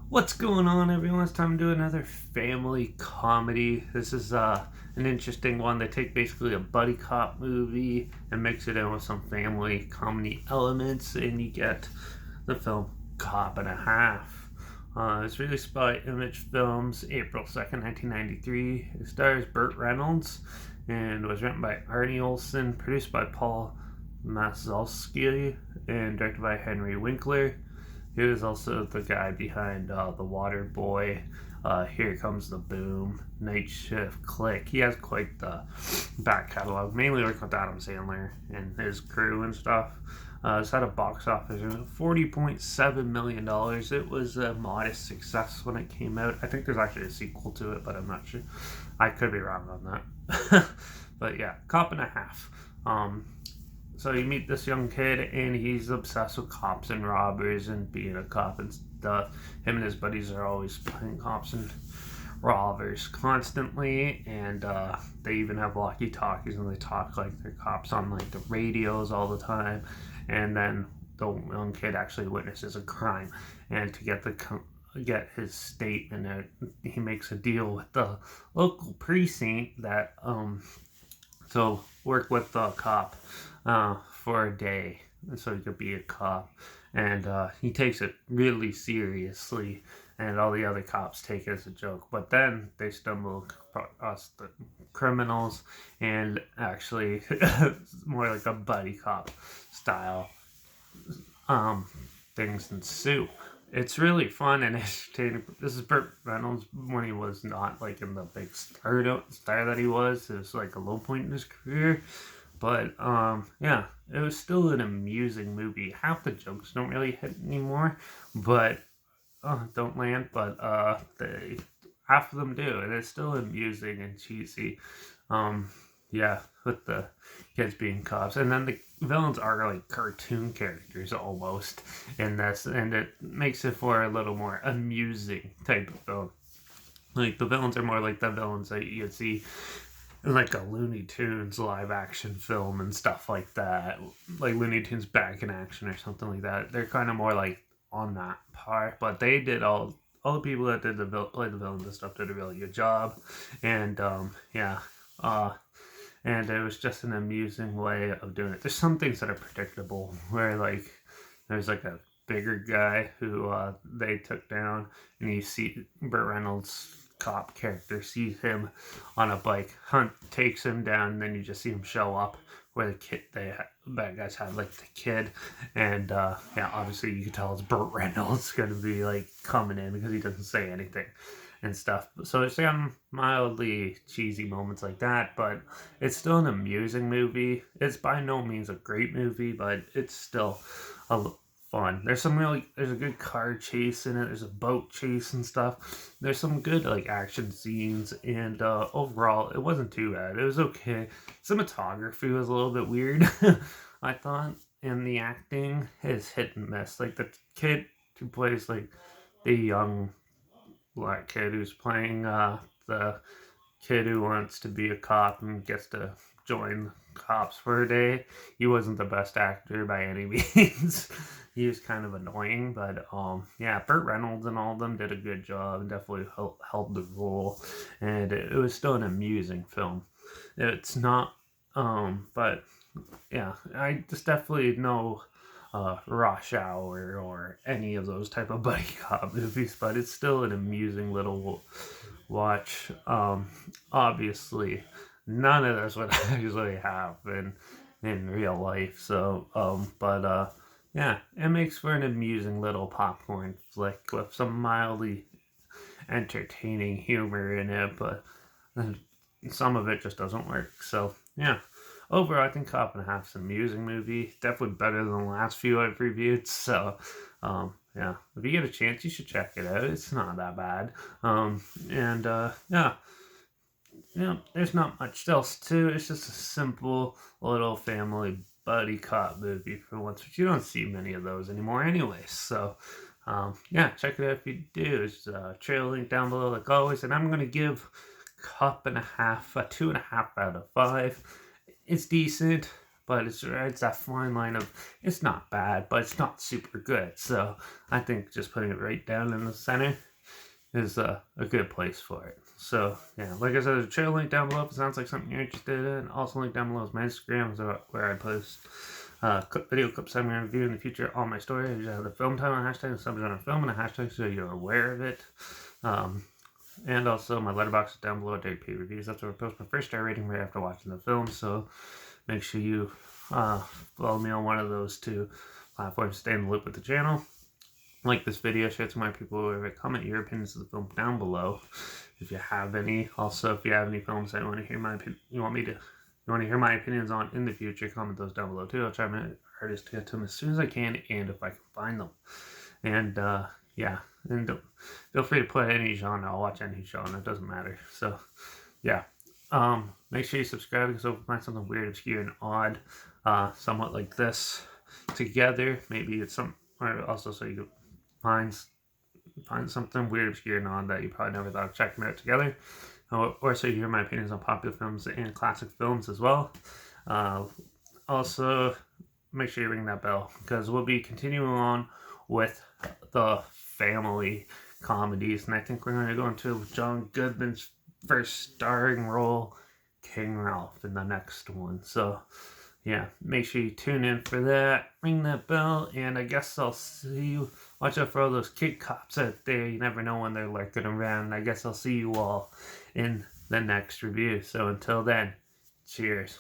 What's going on, everyone? It's time to do another family comedy. This is an interesting one. They take basically a buddy cop movie and mix it in with some family comedy elements, and you get the film Cop and a Half. It's released by Image Films April 2nd, 1993. It stars Burt Reynolds and was written by Arnie Olson, produced by Paul Mazzolski, and directed by Henry Winkler. He was also the guy behind The Water Boy, Here Comes the Boom, Night Shift, Click. He has quite the back catalog, mainly worked with Adam Sandler and his crew and stuff. It's had a box office of $40.7 million. It was a modest success when it came out. I think there's actually a sequel to it, but I'm not sure. I could be wrong on that. But yeah, Cop and a Half. So you meet this young kid, and he's obsessed with cops and robbers and being a cop and stuff. Him and his buddies are always playing cops and robbers constantly, and they even have walkie-talkies, and they talk like they're cops on like the radios all the time. And then the young kid actually witnesses a crime, and to get his statement, he makes a deal with the local precinct that so work with the cop for a day so he could be a cop. And he takes it really seriously, and all the other cops take it as a joke. But then they stumble across the criminals, and actually, more like a buddy cop style things ensue. It's really fun and entertaining. This is Burt Reynolds when he was not like in the big star that he was. It was like a low point in his career. But yeah, it was still an amusing movie. Half the jokes don't really hit anymore, but don't land. But they half of them do, and it's still amusing and cheesy. Yeah, with the kids being cops, and then the villains are like cartoon characters almost in this, and it makes it for a little more amusing type of film. Like the villains are more like the villains that you'd see in like a Looney Tunes live action film and stuff like that, like Looney Tunes Back in Action or something like that. They're kind of more like on that part, but they did all the people that did play the villains and stuff did a really good job, and yeah. Uh, and it was just an amusing way of doing it. There's some things that are predictable, where like there's like a bigger guy who they took down, and you see Burt Reynolds cop character sees him on a bike, Hunt takes him down, and then you just see him show up where the kid bad guys had like the kid, and yeah, obviously you can tell it's Burt Reynolds gonna be like coming in because he doesn't say anything and stuff. So it's got mildly cheesy moments like that, but it's still an amusing movie. It's by no means a great movie, but it's still a fun. There's a good car chase in it. There's a boat chase and stuff. There's some good like action scenes, and overall it wasn't too bad. It was okay. Cinematography was a little bit weird, I thought, and the acting is hit and miss. Like the kid who plays like the young black kid who's playing the kid who wants to be a cop and gets to join cops for a day. He wasn't the best actor by any means. He was kind of annoying, but yeah, Burt Reynolds and all of them did a good job and definitely held the role, and it was still an amusing film. It's not, but yeah, I just definitely know Rush Hour or any of those type of buddy cop movies, but it's still an amusing little watch. Obviously, none of this would actually happen in real life. So, but yeah, it makes for an amusing little popcorn flick with some mildly entertaining humor in it, but some of it just doesn't work. So, yeah. Overall, I think Cop and a Half's an amusing movie. Definitely better than the last few I've reviewed. So, yeah, if you get a chance, you should check it out. It's not that bad. And yeah, there's not much else to it. It's just a simple little family buddy cop movie for once, but you don't see many of those anymore, anyways. So, yeah, check it out if you do. There's a trail link down below, like always, and I'm gonna give Cop and a Half a 2.5 out of 5. It's decent, but it's that fine line of it's not bad, but it's not super good. So I think just putting it right down in the center is a good place for it. So yeah, like I said, there's a trail link down below if it sounds like something you're interested in. Also link down below is my Instagram, where I post video clips I'm going to review in the future. All my stories, the film title and hashtag, subject on a film and a hashtag so you're aware of it. And also my Letterbox is down below, JP reviews. That's where I post my first star rating right after watching the film. So make sure you follow me on one of those two platforms to stay in the loop with the channel. Like this video, share it to my people, comment your opinions of the film down below if you have any. Also, if you have any films that you want to hear my opinions on in the future, comment those down below too. I'll try my hardest to get to them as soon as I can and if I can find them. And yeah, and feel free to put any genre. I'll watch any genre. It doesn't matter. So yeah, make sure you subscribe because we'll find something weird, obscure, and odd, somewhat like this together. Maybe it's some, or also so you find something weird, obscure, and odd that you probably never thought of checking out together. Or so you hear my opinions on popular films and classic films as well. Also, make sure you ring that bell because we'll be continuing on with the family comedies, and I think we're going to go into John Goodman's first starring role, King Ralph, in the next one. So yeah, make sure you tune in for that, ring that bell, and I guess I'll see you. Watch out for all those kid cops out there. You never know when they're lurking around. I guess I'll see you all in the next review. So until then, cheers.